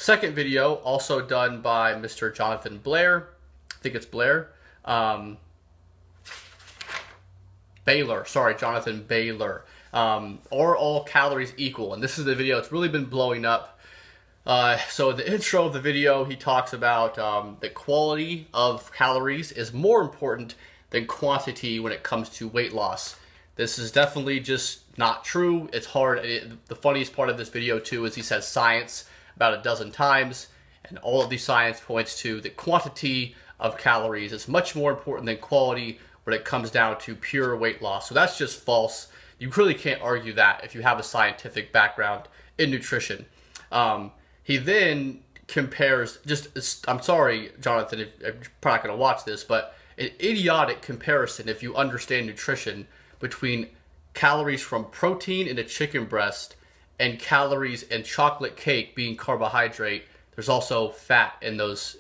Second video, also done by Mr. Jonathan Blair. I think it's Blair. Baylor, sorry, Jonathan Baylor. Are all calories equal? And this is the video, it's really been blowing up. So in the intro of the video, he talks about the quality of calories is more important than quantity when it comes to weight loss. This is definitely just not true. It's hard. The funniest part of this video too is he says science about a dozen times, and all of the science points to the quantity of calories is much more important than quality when it comes down to pure weight loss. So that's just false. You really can't argue that if you have a scientific background in nutrition. He then compares, I'm sorry, Jonathan, if you're probably not going to watch this, but an idiotic comparison, if you understand nutrition, between calories from protein in a chicken breast and calories in chocolate cake being carbohydrate. There's also fat in those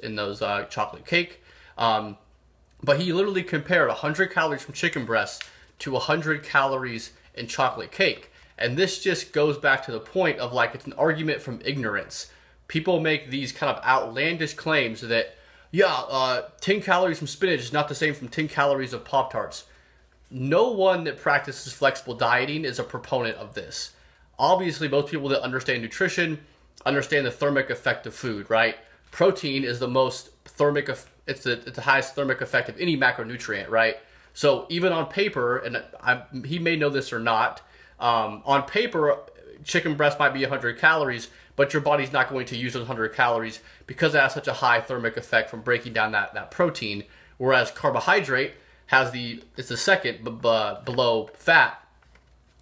chocolate cake. But he literally compared 100 calories from chicken breast to 100 calories in chocolate cake. And this just goes back to the point of, like, it's an argument from ignorance. People make these kind of outlandish claims that, yeah, 10 calories from spinach is not the same from 10 calories of Pop-Tarts. No one that practices flexible dieting is a proponent of this. Obviously, most people that understand nutrition understand the thermic effect of food, right? Protein is the most thermic, it's the highest thermic effect of any macronutrient, right? So even on paper, and he may know this or not, on paper, chicken breast might be 100 calories, but your body's not going to use those 100 calories because it has such a high thermic effect from breaking down that protein. Whereas carbohydrate it's the second below fat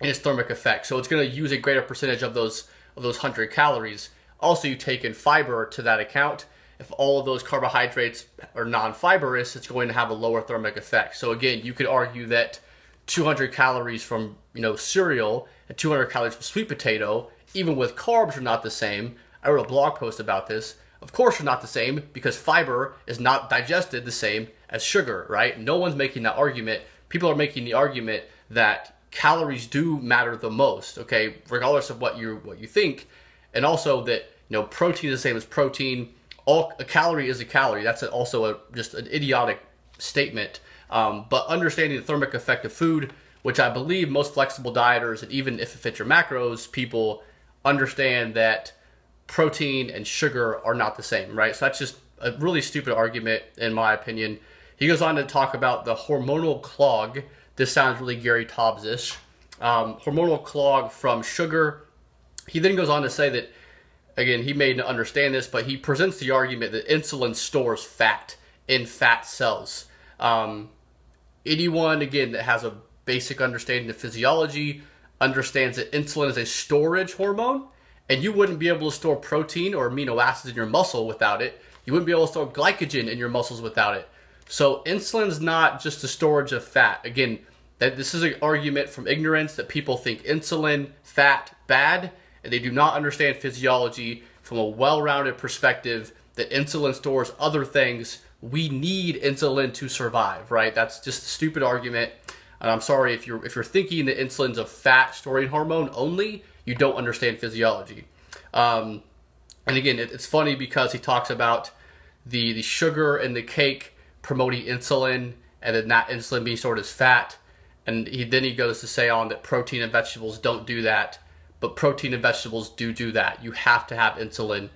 in its thermic effect. So it's going to use a greater percentage of those 100 calories. Also, you take in fiber to that account. If all of those carbohydrates are non-fibrous, it's going to have a lower thermic effect. So again, you could argue that 200 calories from cereal and 200 calories from sweet potato, even with carbs, are not the same. I wrote a blog post about this. Of course they're not the same because fiber is not digested the same as sugar, right? No one's making that argument. People are making the argument that calories do matter the most, okay, regardless of what you think, and also that protein is the same as protein. A calorie is a calorie. That's also just an idiotic statement. But understanding the thermic effect of food, which I believe most flexible dieters, and even if it fits your macros, people understand that protein and sugar are not the same, right? So that's just a really stupid argument, in my opinion. He goes on to talk about the hormonal clog. This sounds really Gary Taubes-ish. Hormonal clog from sugar. He then goes on to say that, again, he may not understand this, but he presents the argument that insulin stores fat in fat cells. Anyone, again, that has a basic understanding of physiology understands that insulin is a storage hormone, and you wouldn't be able to store protein or amino acids in your muscle without it. You wouldn't be able to store glycogen in your muscles without it. So insulin's not just a storage of fat. Again, this is an argument from ignorance that people think insulin, fat, bad, and they do not understand physiology from a well-rounded perspective that insulin stores other things. We need insulin to survive, right? That's just a stupid argument. And I'm sorry if you're thinking that insulin's a fat storing hormone only, you don't understand physiology. And again, it's funny because he talks about the sugar in the cake promoting insulin and then that insulin being stored as fat. And then he goes to say on that protein and vegetables don't do that, but protein and vegetables do that. You have to have insulin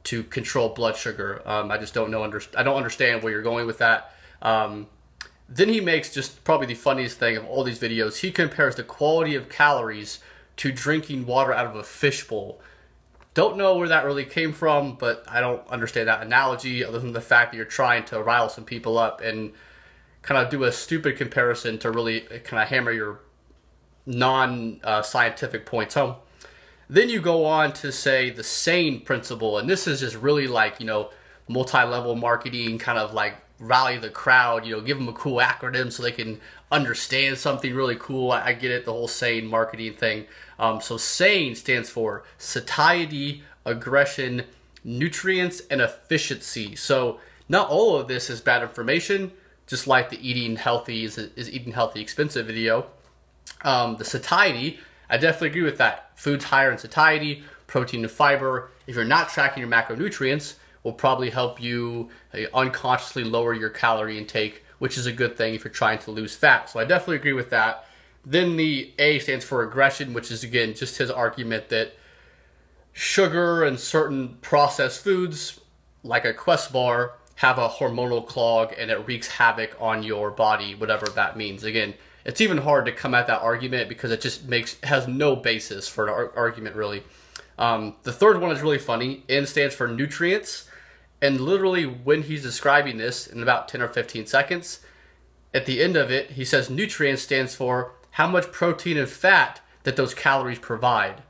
to control blood sugar. I just don't know. I don't understand where you're going with that. Then he makes just probably the funniest thing of all these videos. He compares the quality of calories to drinking water out of a fishbowl. Don't know where that really came from, but I don't understand that analogy other than the fact that you're trying to rile some people up and kind of do a stupid comparison to really kind of hammer your non-scientific points home. Then you go on to say the SANE principle, and this is just really like, multi-level marketing, kind of like rally the crowd, give them a cool acronym so they can understand something really cool. I get it, the whole SANE marketing thing. So SANE stands for satiety, aggression, nutrients, and efficiency. So not all of this is bad information, just like the eating healthy is eating healthy expensive video. The satiety, I definitely agree with that. Food's higher in satiety, protein and fiber, if you're not tracking your macronutrients, will probably help you unconsciously lower your calorie intake, which is a good thing if you're trying to lose fat. So I definitely agree with that. Then the A stands for aggression, which is, again, just his argument that sugar and certain processed foods, like a Quest bar, have a hormonal clog and it wreaks havoc on your body, whatever that means. Again, it's even hard to come at that argument because it just has no basis for an argument, really. The third one is really funny. N stands for nutrients. And literally when he's describing this in about 10 or 15 seconds, at the end of it, he says nutrients stands for how much protein and fat that those calories provide.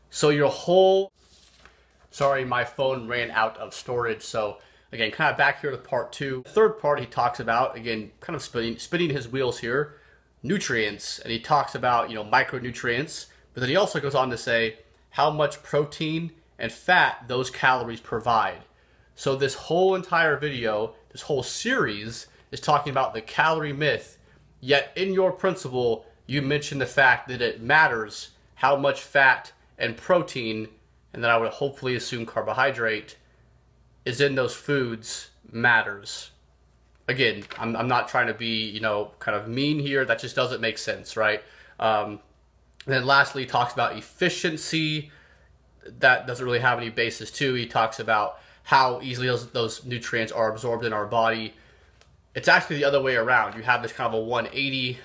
So your whole... Sorry, my phone ran out of storage. So again, kind of back here to part 2. The third part he talks about, again, kind of spinning his wheels here, nutrients. And he talks about, micronutrients. But then he also goes on to say how much protein and fat those calories provide. So this whole entire video, this whole series, is talking about the calorie myth. Yet in your principle, you mentioned the fact that it matters how much fat and protein, and then I would hopefully assume carbohydrate, is in those foods matters. Again, I'm not trying to be, kind of mean here. That just doesn't make sense, right? And then lastly, he talks about efficiency. That doesn't really have any basis too. He talks about how easily those nutrients are absorbed in our body. It's actually the other way around. You have this kind of a 180.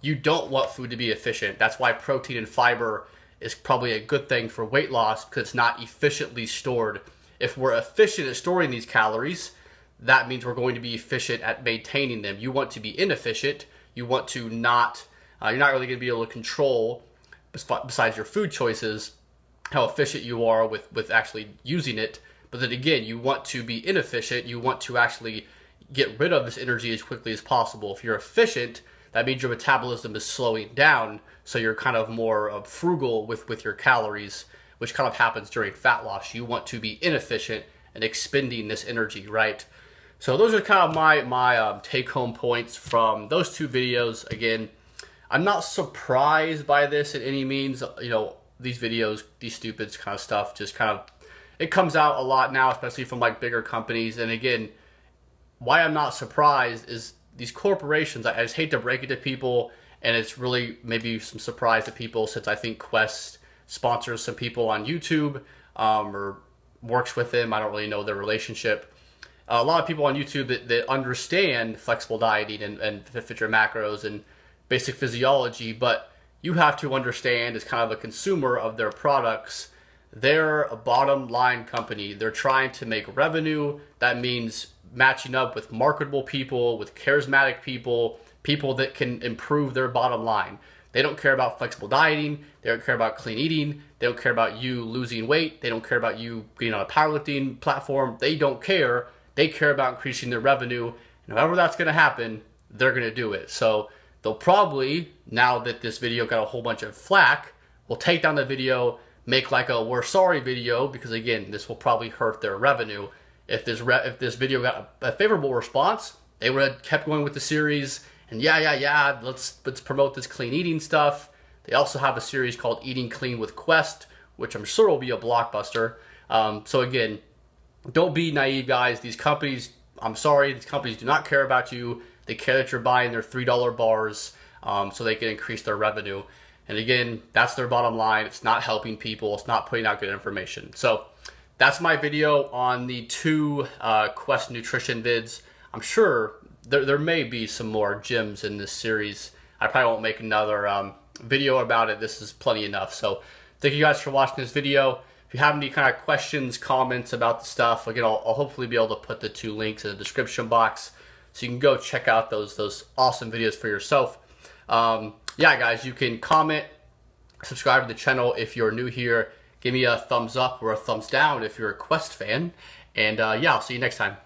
You don't want food to be efficient. That's why protein and fiber is probably a good thing for weight loss, because it's not efficiently stored. If we're efficient at storing these calories, that means we're going to be efficient at maintaining them. You want to be inefficient. You want to not, you're not really going to be able to control, besides your food choices, how efficient you are with actually using it. But then again, you want to be inefficient. You want to actually get rid of this energy as quickly as possible. If you're efficient, that means your metabolism is slowing down, so you're kind of more frugal with your calories, which kind of happens during fat loss. You want to be inefficient and expending this energy, right? So those are kind of my take-home points from those 2 videos. Again, I'm not surprised by this in any means. These videos, these stupid kind of stuff, just kind of, it comes out a lot now, especially from like bigger companies. And again, why I'm not surprised is these corporations, I just hate to break it to people, and it's really maybe some surprise to people, since I think Quest sponsors some people on YouTube or works with them. I don't really know their relationship. A lot of people on YouTube that understand flexible dieting and fit your macros and basic physiology, but you have to understand, as kind of a consumer of their products, they're a bottom line company. They're trying to make revenue. That means matching up with marketable people, with charismatic people, people that can improve their bottom line. They don't care about flexible dieting. They don't care about clean eating. They don't care about you losing weight. They don't care about you being on a powerlifting platform. They don't care. They care about increasing their revenue. And however that's going to happen, they're going to do it. So they'll probably, now that this video got a whole bunch of flack, will take down the video, make like a "we're sorry" video, because again, this will probably hurt their revenue. If this video got a favorable response, they would have kept going with the series. And yeah, let's promote this clean eating stuff. They also have a series called Eating Clean with Quest, which I'm sure will be a blockbuster. So again, don't be naive, guys. These companies, I'm sorry, these companies do not care about you. They care that you're buying their $3 bars so they can increase their revenue. And again, that's their bottom line. It's not helping people. It's not putting out good information. So that's my video on the 2 Quest nutrition vids. I'm sure there may be some more gems in this series. I probably won't make another video about it. This is plenty enough. So thank you guys for watching this video. If you have any kind of questions, comments about the stuff, again, I'll hopefully be able to put the 2 links in the description box, so you can go check out those awesome videos for yourself. Yeah, guys, you can comment, subscribe to the channel if you're new here. Give me a thumbs up or a thumbs down if you're a Quest fan. And yeah, I'll see you next time.